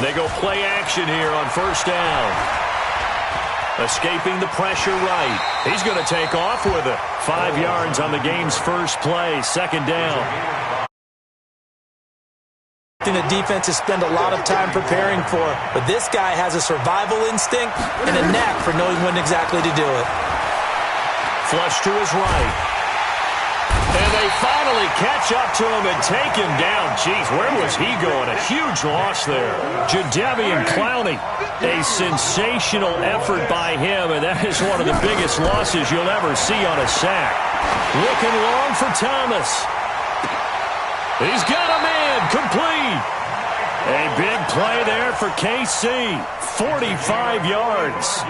They go play action here on first down. Escaping the pressure right. He's going to take off with it. 5 yards on the game's first play. Second down. The defenses spend a lot of time preparing for, but this guy has a survival instinct and a knack for knowing when exactly to do it. Flush to his right. And they finally catch up to him and take him down. Jeez, where was he going? A huge loss there. Jadeveon Clowney, a sensational effort by him, and that is one of the biggest losses you'll ever see on a sack. Looking long for Thomas. He's got a man, complete. A big play there for KC. 45 yards.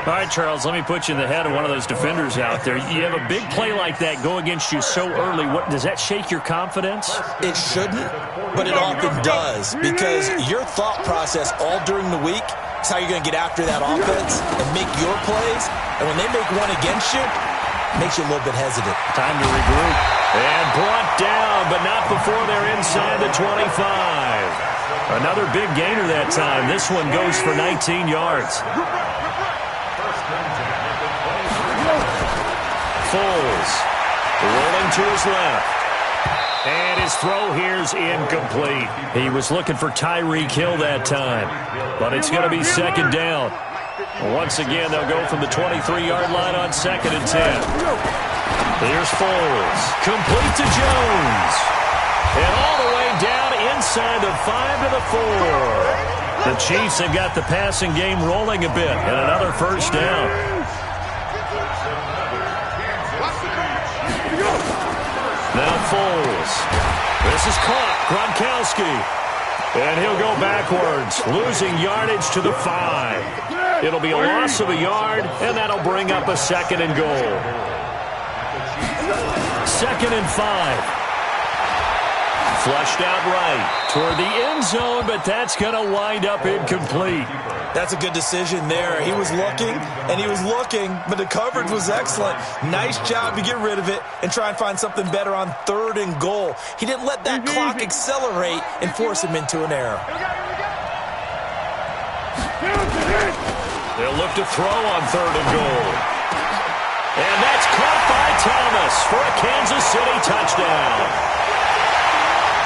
All right, Charles, let me put you in the head of one of those defenders out there. You have a big play like that go against you so early. What does that shake your confidence? It shouldn't, but it often does, because your thought process all during the week is how you're going to get after that offense and make your plays. And when they make one against you, it makes you a little bit hesitant. Time to regroup. And brought down, but not before they're inside the 25. Another big gainer that time. This one goes for 19 yards. Foles rolling to his left. And his throw here's incomplete. He was looking for Tyreek Hill that time. But it's going to be second down. Once again, they'll go from the 23-yard line on 2nd and 10. Here's Foles. Complete to Jones. And all the way down inside the 5 to the 4. The Chiefs have got the passing game rolling a bit. And another first down. Now Foles. This is caught. Gronkowski. And he'll go backwards, losing yardage to the 5. It'll be a loss of a yard, and that'll bring up a 2nd and goal. 2nd and 5. Flushed out right toward the end zone, but that's going to wind up incomplete. That's a good decision there. He was looking, and he was looking, but the coverage was excellent. Nice job to get rid of it and try and find something better on 3rd and goal. He didn't let that clock accelerate and force him into an error. They'll look to throw on 3rd and goal. And that's caught by Thomas for a Kansas City touchdown.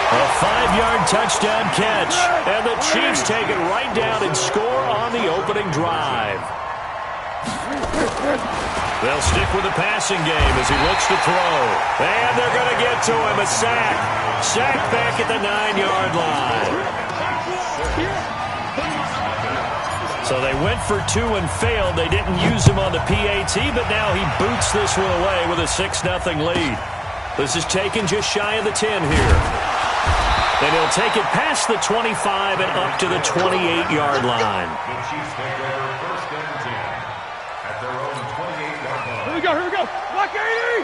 A 5-yard touchdown catch, and the Chiefs take it right down and score on the opening drive. They'll stick with the passing game as he looks to throw. And they're going to get to him, a sack. Sack back at the 9-yard line. So they went for 2 and failed. They didn't use him on the PAT, but now he boots this one away with a 6-0 lead. This is taken just shy of the 10 here. And he'll take it past the 25 and up to the 28-yard line. Here we go. Block 80!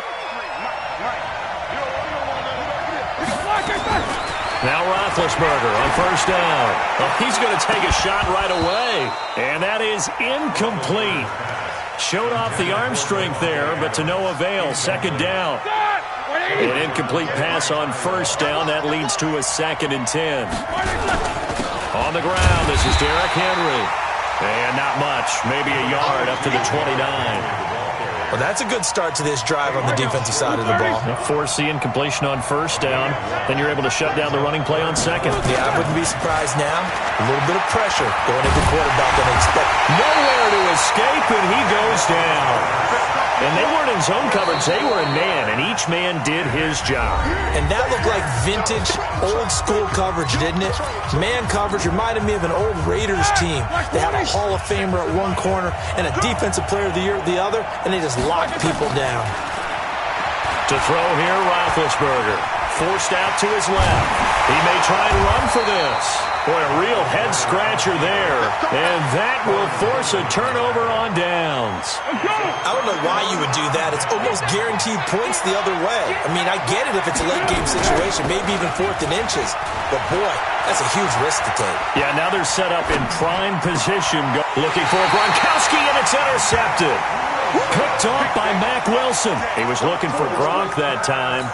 Now Roethlisberger on first down. Oh, he's going to take a shot right away. And that is incomplete. Showed off the arm strength there, but to no avail. 2nd down. An incomplete pass on first down. That leads to a 2nd and 10. On the ground, this is Derrick Henry. And not much. Maybe a yard up to the 29. Well, that's a good start to this drive on the defensive side of the ball. Force the incompletion on first down. Then you're able to shut down the running play on 2nd. Yeah, I wouldn't be surprised now. A little bit of pressure going into quarterback and expect. Nowhere to escape, and he goes down. And they weren't in zone coverage. They were in man, and each man did his job. And that looked like vintage, old-school coverage, didn't it? Man coverage reminded me of an old Raiders team. They had a Hall of Famer at one corner and a Defensive Player of the Year at the other, and they just locked people down. To throw here, Roethlisberger. Forced out to his left. He may try and run for this. Boy, a real head-scratcher there. And that will force a turnover on downs. I don't know why you would do that. It's almost guaranteed points the other way. I mean, I get it if it's a late-game situation, maybe even 4th and inches. But, boy, that's a huge risk to take. Yeah, now they're set up in prime position. Looking for Gronkowski, and it's intercepted. Picked off by Mack Wilson. He was looking for Gronk that time.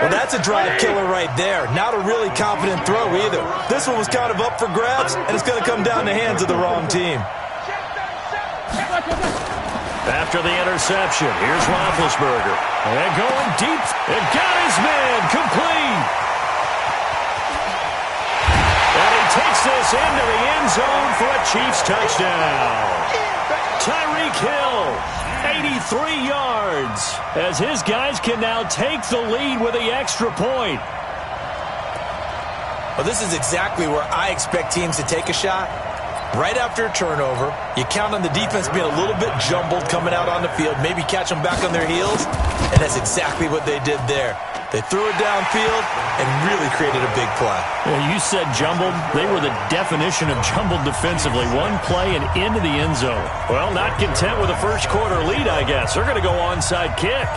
Well, that's a drive killer right there. Not a really confident throw either. This one was kind of up for grabs, and it's going to come down the hands of the wrong team. After the interception, here's Roethlisberger. And going deep, and got his man complete. And he takes this into the end zone for a Chiefs touchdown. Tyreek Hill, 83 yards, as his guys can now take the lead with the extra point. Well, this is exactly where I expect teams to take a shot. Right after a turnover, you count on the defense being a little bit jumbled coming out on the field, maybe catch them back on their heels, and that's exactly what they did there. They threw it downfield and really created a big play. Yeah, you said jumbled. They were the definition of jumbled defensively. One play and into the end zone. Well, not content with a first quarter lead, I guess. They're going to go onside kick.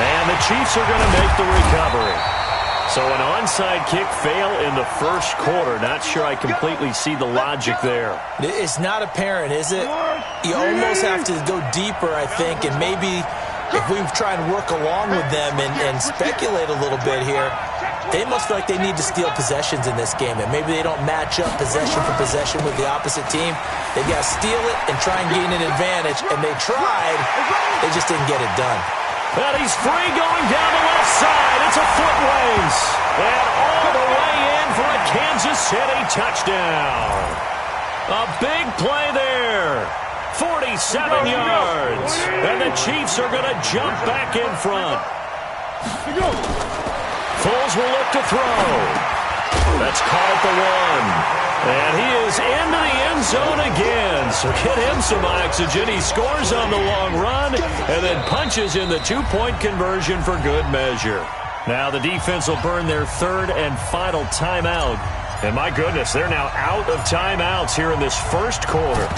And the Chiefs are going to make the recovery. So an onside kick fail in the first quarter. Not sure I completely see the logic there. It's not apparent, is it? You almost have to go deeper, I think, and maybe if we try and work along with them and speculate a little bit here, they must feel like they need to steal possessions in this game, and maybe they don't match up possession for possession with the opposite team. They got to steal it and try and gain an advantage, and they tried. They just didn't get it done. And he's free going down the left side. It's a foot race. And all the way in for a Kansas City touchdown. A big play there. 47 yards. And the Chiefs are going to jump back in front. Foles will look to throw. That's caught at the one. And he is into the end zone again. So get him some oxygen. He scores on the long run and then punches in the two-point conversion for good measure. Now the defense will burn their third and final timeout. And my goodness, they're now out of timeouts here in this first quarter.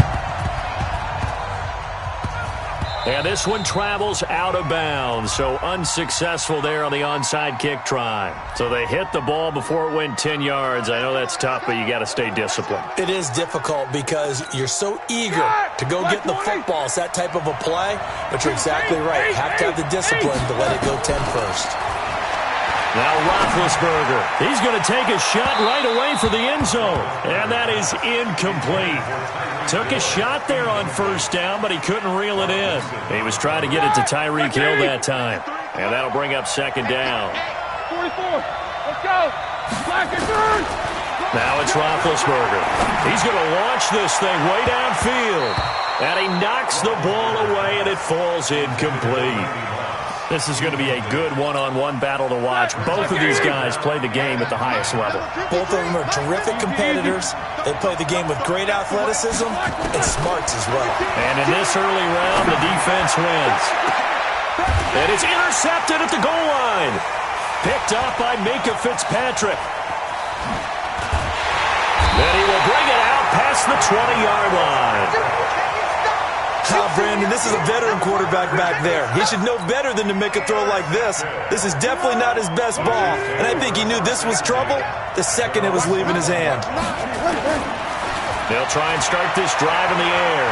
And this one travels out of bounds, so unsuccessful there on the onside kick try. So they hit the ball before it went 10 yards. I know that's tough, but you got to stay disciplined. It is difficult because you're so eager to go get the football. It's that type of a play, but you're exactly right. You have to have the discipline to let it go 10 first. Now Roethlisberger, he's going to take a shot right away for the end zone. And that is incomplete. Took a shot there on first down, but he couldn't reel it in. He was trying to get it to Tyreek Hill that time. And that'll bring up second down. 44. Let's go. Black and third. Now it's Roethlisberger. He's going to launch this thing way downfield. And he knocks the ball away, and it falls incomplete. This is going to be a good one-on-one battle to watch. Both of these guys play the game at the highest level. Both of them are terrific competitors. They play the game with great athleticism and smarts as well. And in this early round, the defense wins. And it's intercepted at the goal line. Picked off by Minkah Fitzpatrick. And he will bring it out past the 20-yard line. Brandon, this is a veteran quarterback back there. He should know better than to make a throw like this. This is definitely not his best ball, and I think he knew this was trouble the second it was leaving his hand. They'll try and start this drive in the air.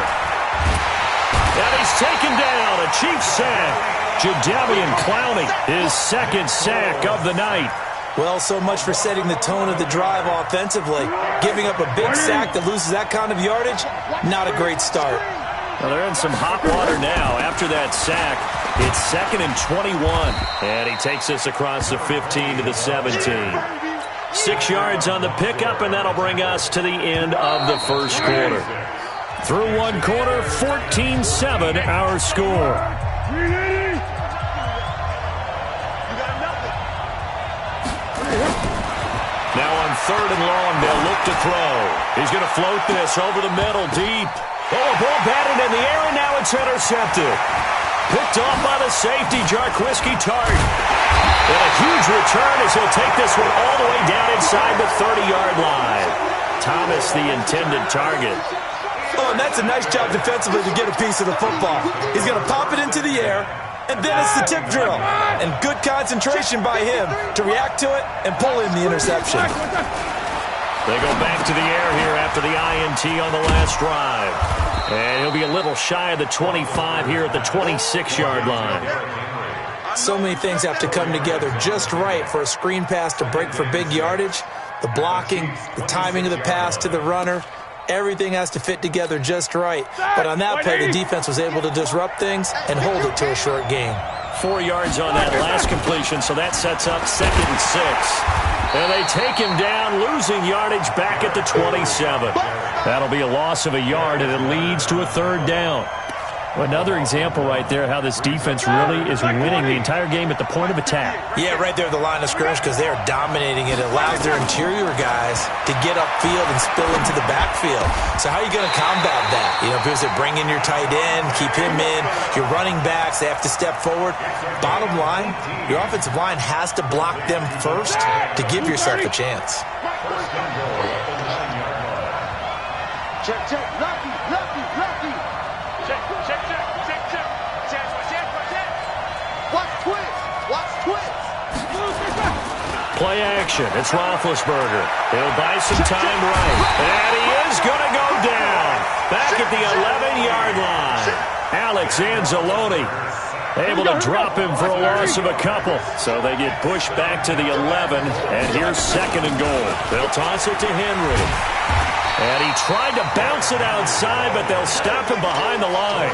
And he's taken down. A Chiefs sack. Jadeveon Clowney, his second sack of the night. Well, so much for setting the tone of the drive offensively. Giving up a big sack that loses that kind of yardage, not a great start. Well, they're in some hot water now. After that sack, it's 2nd and 21. And he takes this across the 15 to the 17. 6 yards on the pickup, and that'll bring us to the end of the first quarter. Through one quarter, 14-7 our score. Now on 3rd and long, they'll look to throw. He's going to float this over the middle deep. Oh, a ball batted in the air, and now it's intercepted. Picked off by the safety, Jarquiski Tart. And a huge return as he'll take this one all the way down inside the 30-yard line. Thomas, the intended target. Oh, and that's a nice job defensively to get a piece of the football. He's going to pop it into the air, and then it's the tip drill. And good concentration by him to react to it and pull in the interception. They go back to the air here after the INT on the last drive. And he'll be a little shy of the 25 here at the 26-yard line. So many things have to come together just right for a screen pass to break for big yardage. The blocking, the timing of the pass to the runner, everything has to fit together just right. But on that play, the defense was able to disrupt things and hold it to a short gain. 4 yards on that last completion, so that sets up 2nd and 6. And they take him down, losing yardage back at the 27. That'll be a loss of a yard, and it leads to a 3rd down. Another example right there how this defense really is winning the entire game at the point of attack. Yeah, right there at the line of scrimmage because they are dominating it. It allows their interior guys to get upfield and spill into the backfield. So how are you going to combat that? You know, because they bring in your tight end, keep him in. Your running backs, they have to step forward. Bottom line, your offensive line has to block them first to give yourself a chance. Check, check, lucky, lucky, lucky. Check, check, check, check, check. Check, check, check. Watch twist, watch twist. Play action. It's Roethlisberger. He'll buy some time right. And he is going to go down. Back at the 11-yard line. Alex Anzalone able to drop him for a loss of a couple. So they get pushed back to the 11. And here's 2nd and goal. They'll toss it to Henry. And he tried to bounce it outside, but they'll stop him behind the line.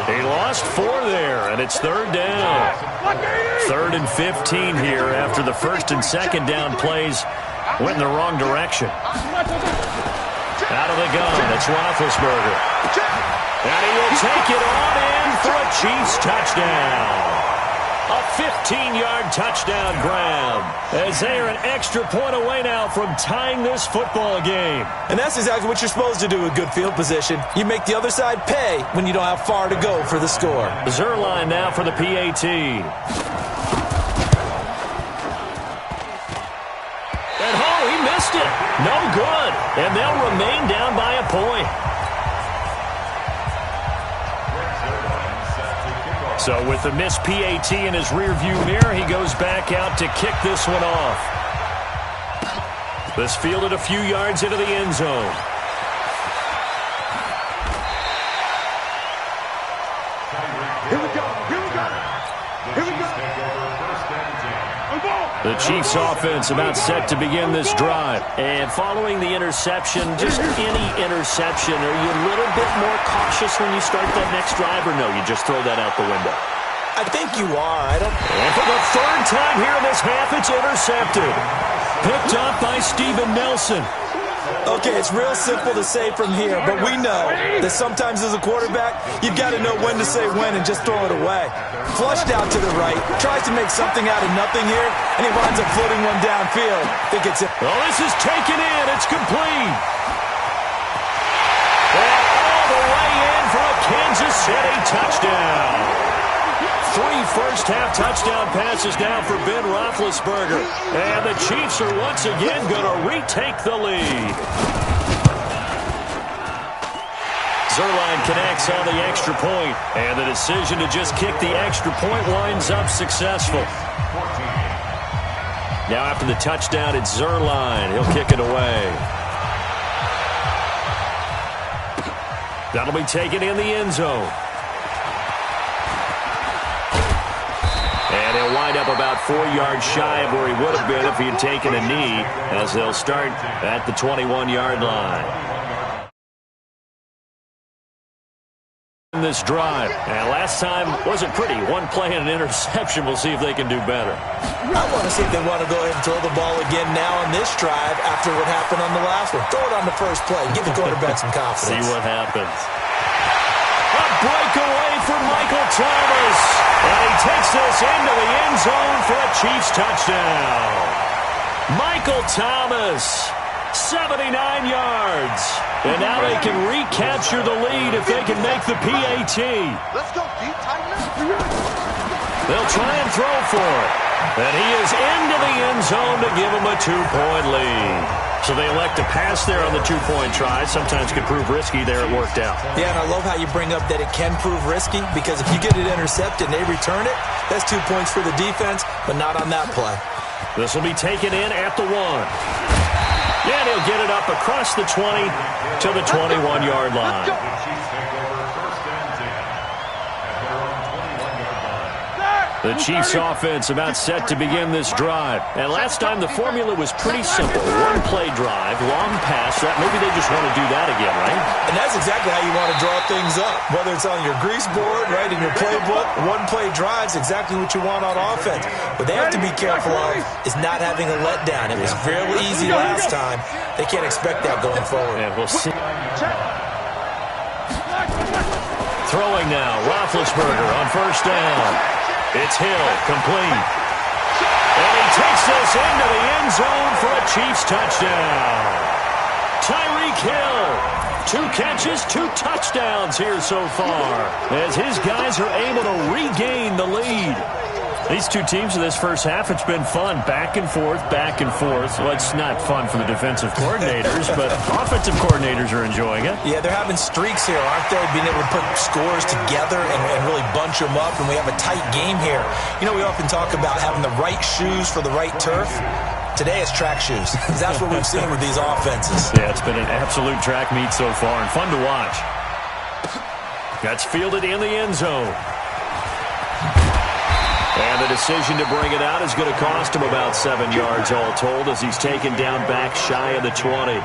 He lost 4 there, and it's 3rd down. 3rd and 15 here after the 1st and 2nd down plays went in the wrong direction. Out of the gun, it's Roethlisberger. And he will take it on in for a Chiefs touchdown. A 15-yard touchdown grab, as they are an extra point away now from tying this football game. And that's exactly what you're supposed to do with good field position. You make the other side pay when you don't have far to go for the score. Zuerlein now for the PAT. And he missed it. No good. And they'll remain down by a point. So with the missed PAT in his rearview mirror, he goes back out to kick this one off. This fielded a few yards into the end zone. Here we go, here we go, here we go. The Chiefs offense about set to begin this drive. And following the interception, just any interception, are you a little bit more cautious when you start that next drive, or no, you just throw that out the window? I think you are. And for the 3rd time here in this half, it's intercepted. Picked up by Steven Nelson. Okay, it's real simple to say from here, but we know that sometimes as a quarterback, you've got to know when to say when and just throw it away. Flushed out to the right, tries to make something out of nothing here, and he winds up floating one downfield. Think it's it. Oh, this is taken in. It's complete. And all the way in for a Kansas City touchdown. 3 first-half touchdown passes now for Ben Roethlisberger. And the Chiefs are once again going to retake the lead. Zuerlein connects on the extra point, and the decision to just kick the extra point winds up successful. Now after the touchdown, it's Zuerlein. He'll kick it away. That'll be taken in the end zone. And he'll wind up about 4 yards shy of where he would have been if he had taken a knee, as they'll start at the 21-yard line. This drive, and last time wasn't pretty. One play and an interception. We'll see if they can do better. I want to see if they want to go ahead and throw the ball again now on this drive after what happened on the last one. Throw it on the first play. Give the quarterback some confidence. See what happens. A breakaway for Michael Thomas. And he takes this into the end zone for a Chiefs touchdown. Michael Thomas, 79 yards. And now they can recapture the lead if they can make the PAT. Let's go, deep, tighten up. They'll try and throw for it. And he is into the end zone to give him a 2-point lead. So they elect to pass there on the 2-point try. Sometimes could prove risky. There it worked out. Yeah, and I love how you bring up that it can prove risky, because if you get it intercepted and they return it, that's 2 points for the defense, but not on that play. This will be taken in at the 1. And he'll get it up across the 20 to the 21-yard line. The Chiefs offense about set to begin this drive. And last time the formula was pretty simple. One play drive, long pass. Maybe they just want to do that again, right? And that's exactly how you want to draw things up. Whether it's on your grease board, right, in your playbook, one play drive is exactly what you want on offense. What they have to be careful of is not having a letdown. It was real easy last time. They can't expect that going forward. And we'll see. Throwing now, Roethlisberger on first down. It's Hill, complete. And he takes this into the end zone for a Chiefs touchdown. Tyreek Hill, 2 catches, 2 touchdowns here so far, as his guys are able to regain the lead. These two teams in this first half, it's been fun. Back and forth, back and forth. Well, it's not fun for the defensive coordinators, but offensive coordinators are enjoying it. Yeah, they're having streaks here, aren't they? Being able to put scores together and really bunch them up, and we have a tight game here. You know, we often talk about having the right shoes for the right turf. Today it's track shoes. That's what we've seen with these offenses. Yeah, it's been an absolute track meet so far, and fun to watch. That's fielded in the end zone. And the decision to bring it out is going to cost him about 7 yards all told, as he's taken down back shy of the 20.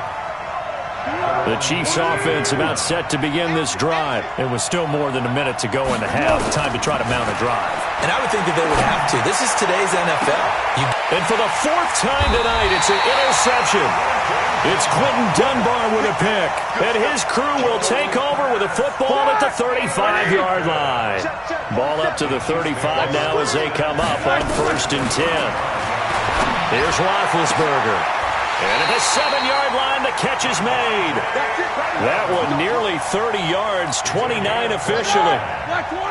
The Chiefs offense about set to begin this drive. It was still more than a minute to go in the half. Time to try to mount a drive. And I would think that they would have to. This is today's NFL. And for the 4th time tonight, it's an interception. It's Quentin Dunbar with a pick. And his crew will take over with a football at the 35-yard line. Ball up to the 35 now as they come up on 1st and 10. Here's Roethlisberger. And at the 7-yard line, the catch is made. That one nearly 30 yards, 29 officially.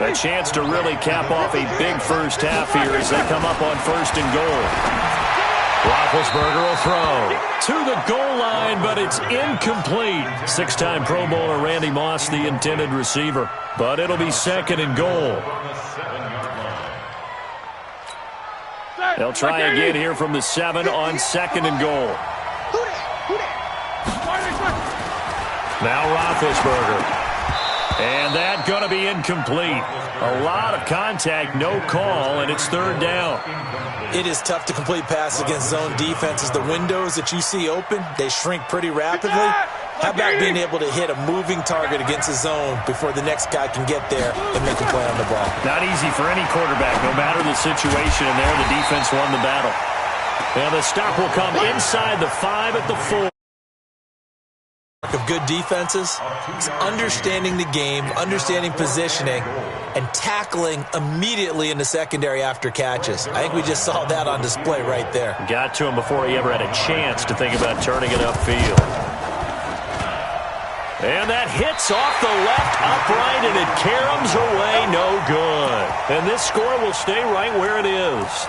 A chance to really cap off a big first half here as they come up on 1st and goal. Roethlisberger will throw to the goal line, but it's incomplete. 6-time Pro Bowler Randy Moss, the intended receiver. But it'll be 2nd and goal. They'll try again here from the 7 on 2nd and goal. Now Roethlisberger. And that going to be incomplete. A lot of contact, no call, and it's 3rd down. It is tough to complete passes against zone defenses. The windows that you see open, they shrink pretty rapidly. How about being able to hit a moving target against a zone before the next guy can get there and make a play on the ball? Not easy for any quarterback, no matter the situation, and there the defense won the battle. And the stop will come inside the 5 at the 4. Of good defenses is understanding the game, understanding positioning, and tackling immediately in the secondary after catches. I think we just saw that on display right there. Got to him before he ever had a chance to think about turning it upfield. And that hits off the left upright, and it caroms away, no good. And this score will stay right where it is.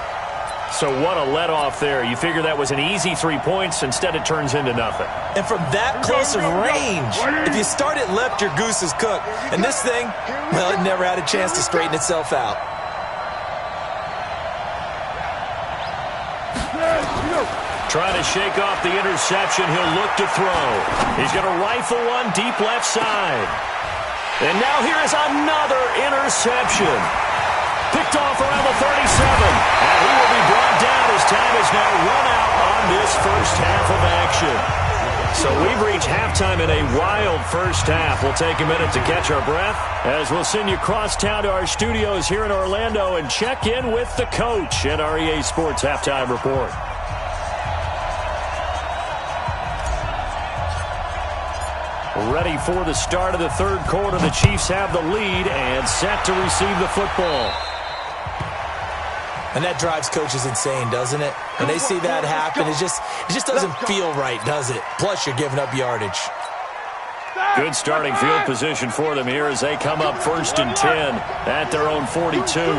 So what a let-off there. You figure that was an easy 3 points. Instead, it turns into nothing. And from that close of range, if you start it left, your goose is cooked. And this thing, well, it never had a chance to straighten itself out. Trying to shake off the interception. He'll look to throw. He's going to rifle one deep left side. And now here is another interception. Picked off around the 37. And he will be brought down as time is now run out on this first half of action. So we've reached halftime in a wild first half. We'll take a minute to catch our breath as we'll send you across town to our studios here in Orlando and check in with the coach at our EA Sports Halftime Report. Ready for the start of the 3rd quarter. The Chiefs have the lead and set to receive the football. And that drives coaches insane, doesn't it? When they see that happen, it just doesn't feel right, does it? Plus, you're giving up yardage. Good starting field position for them here as they come up 1st and 10 at their own 42. Check 3,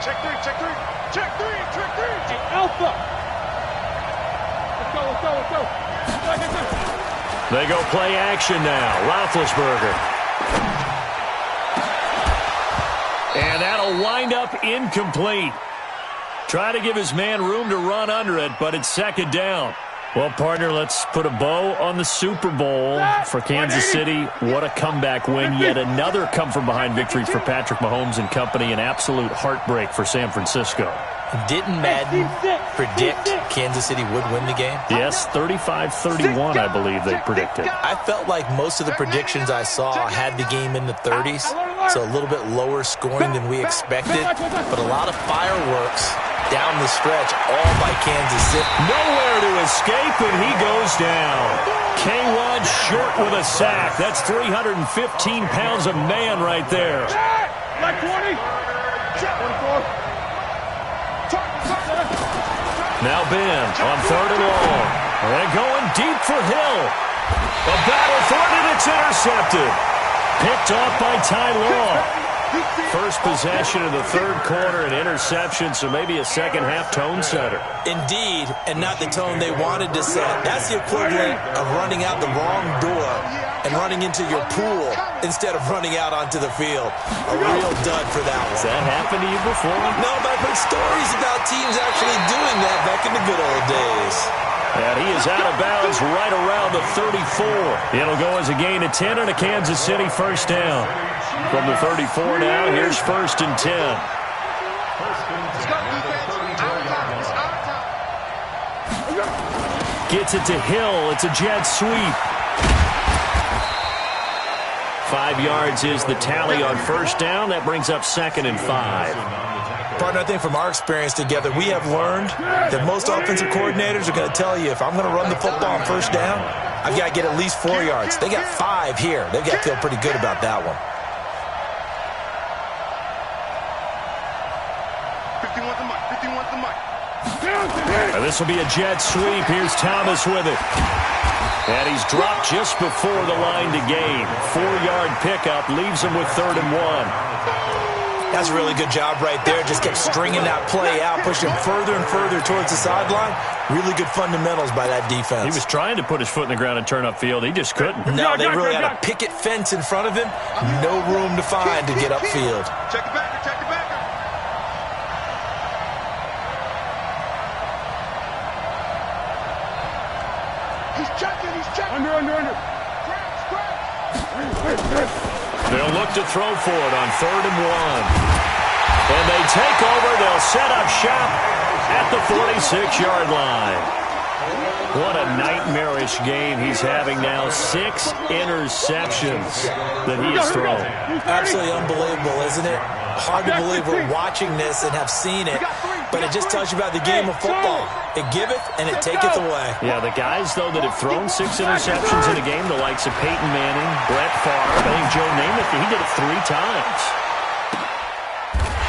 check 3, check 3, check 3, check 3. Alpha. Let's go. They go play action now. Roethlisberger. And that'll wind up incomplete. Try to give his man room to run under it, but it's 2nd down. Well, partner, let's put a bow on the Super Bowl for Kansas City. What a comeback win. Yet another come-from-behind victory for Patrick Mahomes and company. An absolute heartbreak for San Francisco. Didn't Madden predict Kansas City would win the game? Yes, 35-31, I believe they predicted. I felt like most of the predictions I saw had the game in the 30s, so a little bit lower scoring than we expected, but a lot of fireworks down the stretch, all by Kansas City. Nowhere to escape, and he goes down. K1 short with a sack. That's 315 pounds of man right there. Like 20. 24. Now Ben on 3rd and long. And going deep for Hill. A battle for it, and it's intercepted. Picked off by Ty Law. First possession of the 3rd quarter, an interception, so maybe a second-half tone setter. Indeed, and not the tone they wanted to set. That's the equivalent of running out the wrong door and running into your pool instead of running out onto the field. A real dud for that one. Has that happened to you before? No, but I've heard stories about teams actually doing that back in the good old days. And he is out of bounds right around the 34. It'll go as a gain of 10 and a Kansas City first down. From the 34 now, here's 1st and 10. Gets it to Hill. It's a jet sweep. 5 yards is the tally on first down. That brings up 2nd and 5. Partner, I think from our experience together, we have learned that most offensive coordinators are going to tell you, if I'm going to run the football on first down, I've got to get at least 4 yards. They got 5 here. They've got to feel pretty good about that one. 51's the mic. 51's the mic. This will be a jet sweep. Here's Thomas with it. And he's dropped just before the line to gain. 4-yard pickup leaves him with 3rd and 1. That's a really good job right there. Just kept stringing that play out, pushing him further and further towards the sideline. Really good fundamentals by that defense. He was trying to put his foot in the ground and turn upfield. He just couldn't. No, they really had a picket fence in front of him. No room to find to get upfield. Check the backer. Check the backer. He's checking. He's checking. Under. They'll look to throw for it on 3rd and 1. And they take over. They'll set up shop at the 46-yard line. What a nightmarish game he's having now. 6 interceptions that he has thrown. Absolutely unbelievable, isn't it? Hard to believe we're watching this and have seen it, but it just tells you about the game of football. It giveth and it taketh away. Yeah, the guys, though, that have thrown 6 interceptions in a game, the likes of Peyton Manning, Brett Favre, I think Joe Namath, he did it 3 times.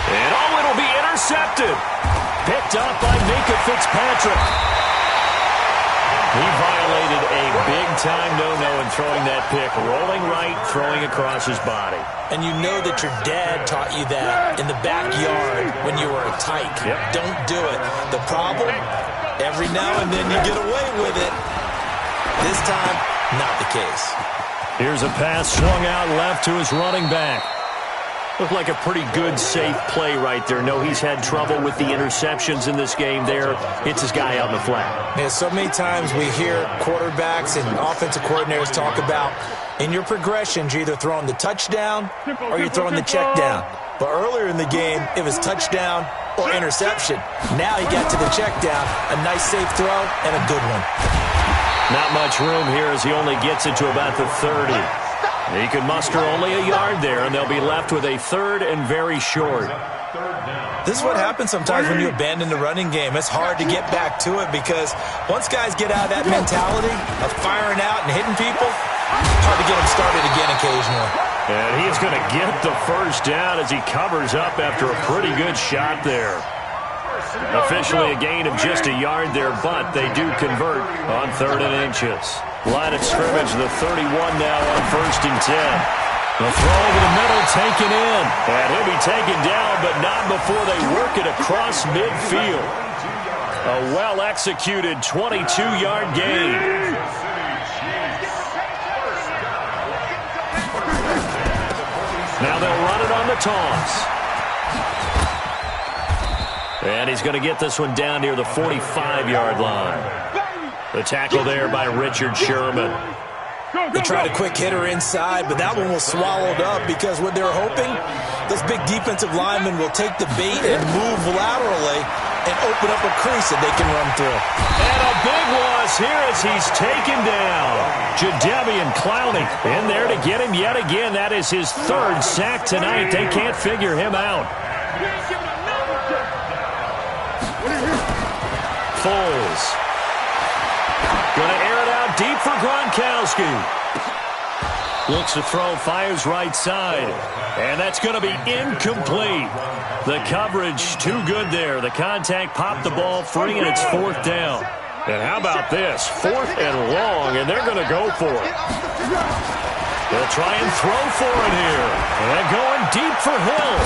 And, it'll be intercepted. Picked up by Minkah Fitzpatrick. He violated a big-time no-no in throwing that pick. Rolling right, throwing across his body. And you know that your dad taught you that in the backyard when you were a tyke. Yep. Don't do it. The problem, every now and then you get away with it. This time, not the case. Here's a pass swung out left to his running back. Looked like a pretty good, safe play right there. No, he's had trouble with the interceptions in this game there. Hits his guy out in the flat. Yeah, so many times we hear quarterbacks and offensive coordinators talk about, in your progressions, you're either throwing the touchdown or you're throwing the check down. But earlier in the game, it was touchdown or interception. Now he got to the check down, a nice safe throw, and a good one. Not much room here as he only gets it to about the 30. He can muster only a yard there, and they'll be left with a 3rd and very short. This is what happens sometimes when you abandon the running game. It's hard to get back to it because once guys get out of that mentality of firing out and hitting people, hard to get them started again occasionally. And he's going to get the first down as he covers up after a pretty good shot there. Officially a gain of just a yard there, but they do convert on 3rd and inches. Line of scrimmage, the 31 now on 1st and 10. The throw over the middle taken in. And he'll be taken down, but not before they work it across midfield. A well-executed 22-yard gain. Now they'll run it on the toss. And he's going to get this one down near the 45-yard line. The tackle there by Richard Sherman. They tried a quick hitter inside, but that one was swallowed up because what they're hoping, this big defensive lineman will take the bait and move laterally and open up a crease that they can run through. And a big loss here as he's taken down. Jadeveon Clowney in there to get him yet again. That is his third sack tonight. They can't figure him out. Foles. Going to air it out deep for Gronkowski. Looks to throw, fires right side. And that's going to be incomplete. The coverage too good there. The contact popped the ball free, and it's fourth down. And how about this? 4th and long, and they're going to go for it. They'll try and throw for it here. And going deep for Hill.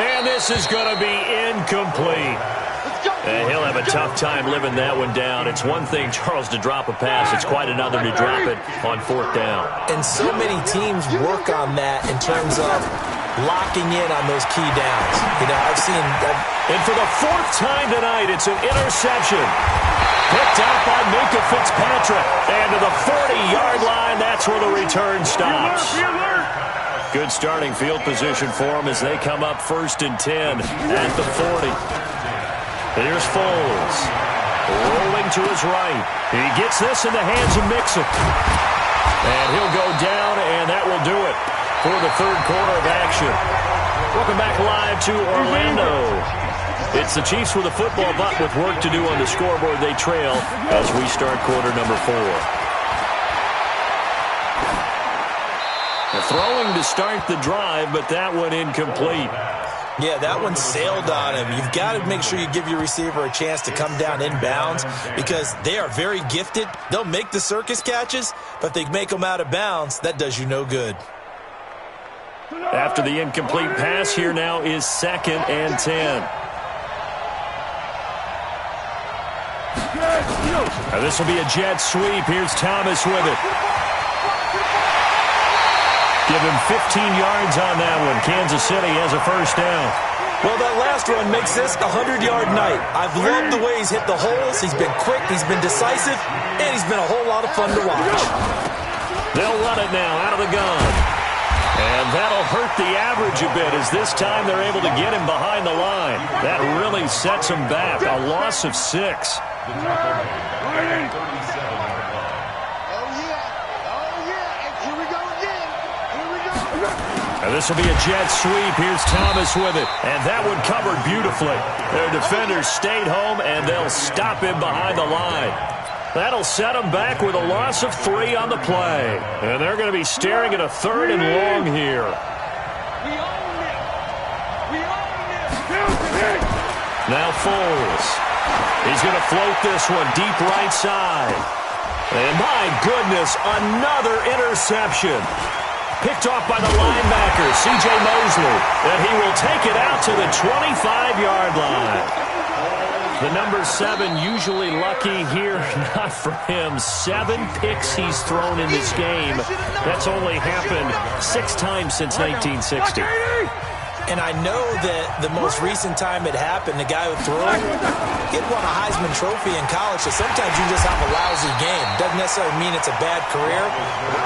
And this is going to be incomplete. And he'll have a tough time living that one down. It's one thing, Charles, to drop a pass. It's quite another to drop it on 4th down. And so many teams work on that in terms of locking in on those key downs. You know, I've seen that. And for the 4th time tonight, it's an interception. Picked out by Minkah Fitzpatrick. And to the 40-yard line, that's where the return stops. Good starting field position for them as they come up 1st and 10 at the 40. Here's Foles. Rolling to his right. He gets this in the hands of Mixon. And he'll go down, and that will do it for the 3rd quarter of action. Welcome back live to Orlando. It's the Chiefs with a football, but with work to do on the scoreboard, they trail as we start quarter number 4. Throwing to start the drive, but that one incomplete. Yeah, that one sailed on him. You've got to make sure you give your receiver a chance to come down inbounds because they are very gifted. They'll make the circus catches, but if they make them out of bounds, that does you no good. After the incomplete pass, here now is 2nd and 10. Now this will be a jet sweep. Here's Thomas with it. Give him 15 yards on that one. Kansas City has a 1st down. Well, that last run makes this a 100-yard night. I've loved the way he's hit the holes. He's been quick, he's been decisive, and he's been a whole lot of fun to watch. They'll run it now out of the gun. And that'll hurt the average a bit as this time they're able to get him behind the line. That really sets him back. A loss of 6. And this will be a jet sweep. Here's Thomas with it. And that one covered beautifully. Their defenders stayed home, and they'll stop him behind the line. That'll set them back with a loss of 3 on the play. And they're going to be staring at a 3rd and long here. Now Foles. He's going to float this one deep right side. And my goodness, another interception. Picked off by the linebacker, C.J. Mosley. And he will take it out to the 25-yard line. The number 7 usually lucky here. Not for him. 7 picks he's thrown in this game. That's only happened 6 times since 1960. And I know that the most recent time it happened, the guy who threw it, he won a Heisman Trophy in college, so sometimes you just have a lousy game. Doesn't necessarily mean it's a bad career,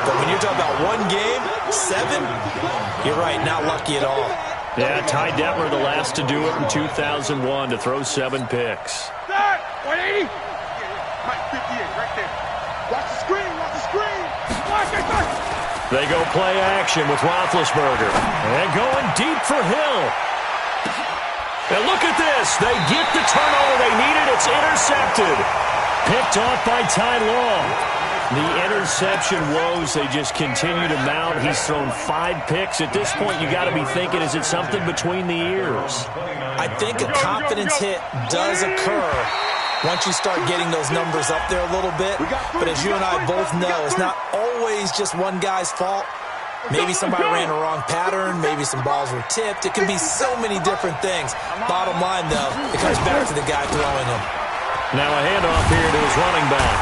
but when you're talking about one game, 7, you're right, not lucky at all. Yeah, Ty Detmer, the last to do it in 2001, to throw 7 picks. 180. Mike 58, right there. Watch the screen, watch the screen. Watch it, watch it. They go play action with Roethlisberger. And going deep for Hill. And look at this. They get the turnover they needed. It's intercepted. Picked off by Ty Law. The interception woes, they just continue to mount. He's thrown 5 picks. At this point, you got to be thinking, is it something between the ears? I think a confidence hit does occur once you start getting those numbers up there a little bit. But as you and I both know, it's not always just one guy's fault. Maybe somebody ran a wrong pattern. Maybe some balls were tipped. It can be so many different things. Bottom line, though, it comes back to the guy throwing them. Now a handoff here to his running back.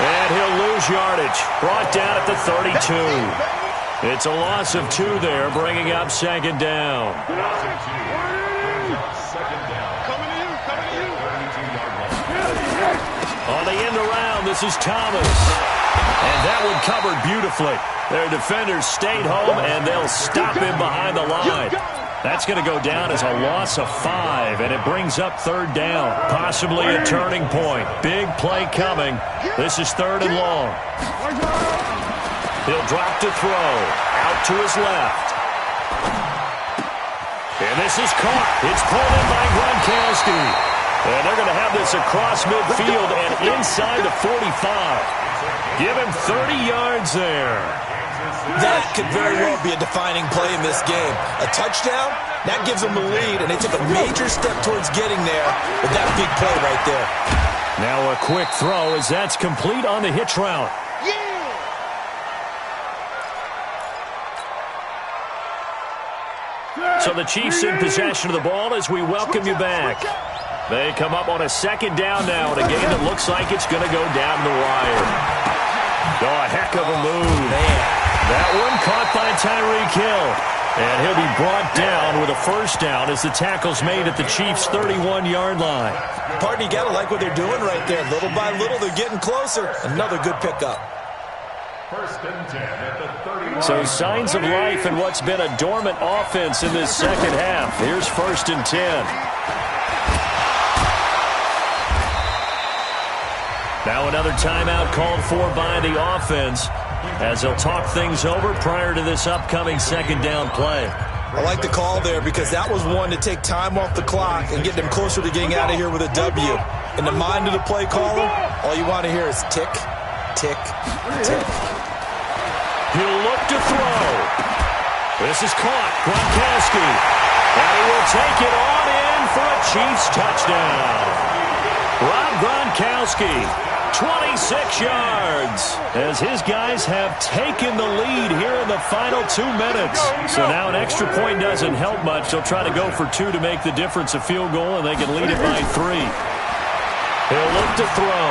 And he'll lose yardage. Brought down at the 32. It's a loss of 2 there, bringing up 2nd down. On the end around, this is Thomas. And that one covered beautifully. Their defenders stayed home, and they'll stop him behind the line. That's going to go down as a loss of 5, and it brings up third down. Possibly a turning point. Big play coming. This is third and long. He'll drop to throw. Out to his left. And this is caught. It's pulled in by Gronkowski. And they're going to have this across midfield and inside the 45. Give him 30 yards there. That could very well be a defining play in this game. A touchdown, that gives them the lead, and they took a major step towards getting there with that big play right there. Now a quick throw as that's complete on the hitch route. So the Chiefs in possession of the ball as we welcome you back. They come up on a second down now in a game that looks like it's going to go down the wire. Oh, a heck of a move. Man. That one caught by Tyreek Hill. And he'll be brought down with a first down as the tackle's made at the Chiefs' 31-yard line. Partner, you got to like what they're doing right there. Little by little, they're getting closer. Another good pickup. First and 10 at the 31. So signs of life in what's been a dormant offense in this second half. Here's first and 10. Now another timeout called for by the offense as they'll talk things over prior to this upcoming second down play. I like the call there because that was one to take time off the clock and get them closer to getting out of here with a W. In the mind of the play caller, all you want to hear is tick, tick, tick. He'll look to throw. This is caught. Gronkowski. And he will take it on in for a Chiefs touchdown. Rob Gronkowski, 26 yards, as his guys have taken the lead here in the final 2 minutes. So now an extra point doesn't help much. They'll try to go for 2 to make the difference a field goal, and they can lead it by 3. He'll look to throw.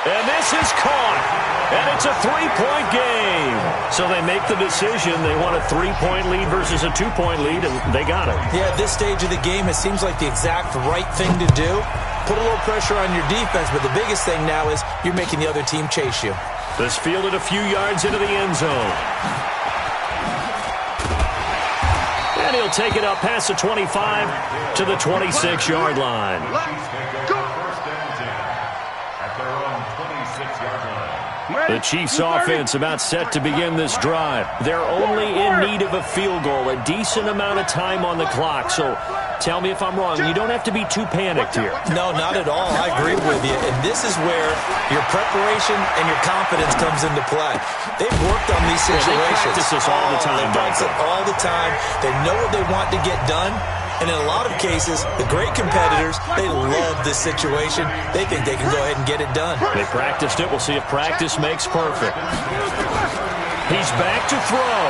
And this is caught. And it's a 3-point game. So they make the decision. They want a 3-point lead versus a 2-point lead, and they got it. Yeah, at this stage of the game, it seems like the exact right thing to do. Put a little pressure on your defense, but the biggest thing now is you're making the other team chase you. This fielded a few yards into the end zone. And he'll take it up past the 25 to the 26-yard line. The Chiefs offense about set to begin this drive. They're only in need of a field goal, a decent amount of time on the clock. So tell me if I'm wrong. You don't have to be too panicked here. No, not at all. I agree with you. And this is where your preparation and your confidence comes into play. They've worked on these situations. They practice this all the time. They practice it all the time. They know what they want to get done. And in a lot of cases, the great competitors, they love this situation. They think they can go ahead and get it done. They practiced it. We'll see if practice makes perfect. He's back to throw.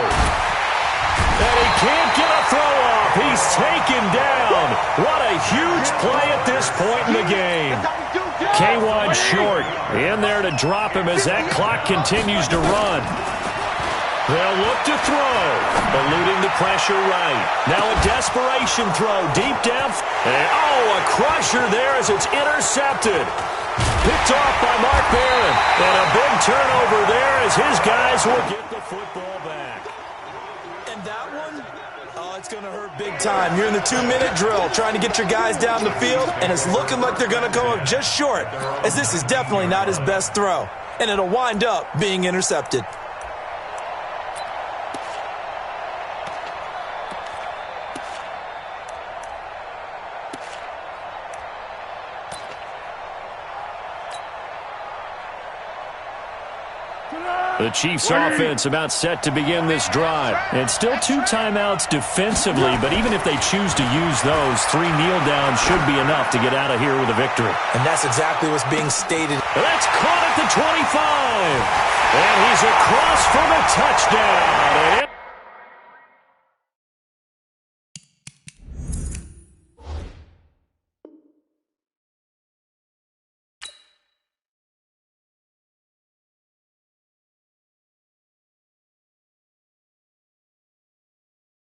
And he can't get a throw off. He's taken down. What a huge play at this point in the game. K-Wad short in there to drop him as that clock continues to run. They'll look to throw, eluding the pressure right. Now a desperation throw deep down. And, a crusher there as it's intercepted. Picked off by Mark Barron. And a big turnover there as his guys will get the football back. And that one, it's going to hurt big time. You're in the 2-minute drill trying to get your guys down the field, and it's looking like they're going to come up just short, as this is definitely not his best throw. And it'll wind up being intercepted. The Chiefs offense about set to begin this drive. And still 2 timeouts defensively, but even if they choose to use those, 3 kneel downs should be enough to get out of here with a victory. And that's exactly what's being stated. That's caught at the 25. And he's across for the touchdown. And